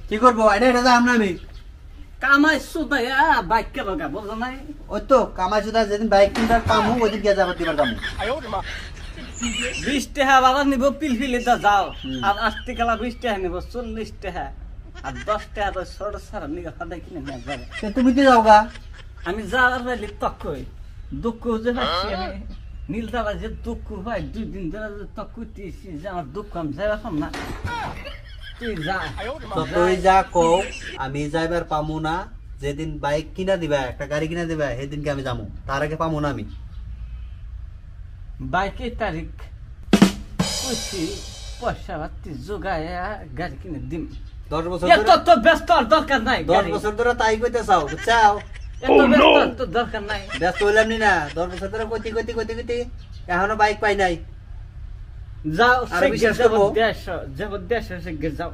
কি করবো এটা এটা যাম না আমি কামাই সুদাইয়া বাইক কে লগা বুঝো নাই ওই তো কামাই সুদা যেদিন বাইক কিনবার পামু ওইদিন গিয়ে যাবার দিবার কামু 20 টাকা বাবা নিব পিলপিলি তো যাও আর আস্তে কালা 20 টাকা নিব 40 টাকা আর 10 টাকা তো ছোট সারা নিগা খাদা কিনে নিয়ে যাবে তুমি কি যাওগা আমি যাওয়ার বেলি তকই দুঃখ যে পাচ্ছি আমি নীলতারা যে দুঃখ হয় 2 দিন ধরে যে তক করতেছি যে আমার দুঃখ আমি যাইবা পাম না তুই যা তুই যা কও আমি যাইবার পামু না যেদিন বাইক কিনা দিবা একটা গাড়ি কিনা দিবা সেদিনকে আমি যাবো তার আগে পামু না আমি বাইকের তারিখ কইছি পয়সা পাতি জোগায়া গাড়ি কিনে দিম 10 বছর এত তো ব্যস্ত আর দরকার নাই 10 বছর ধরে তাই কইতে চাও বুঝছাও এত ব্যস্ত তো দরকার নাই ব্যস্ত হইলাম নি না 10 বছর ধরে কইতে এখনো বাইক পাই নাই যাও আর বিশ্বাস করবো দেশ যাব দেশ এসে যাও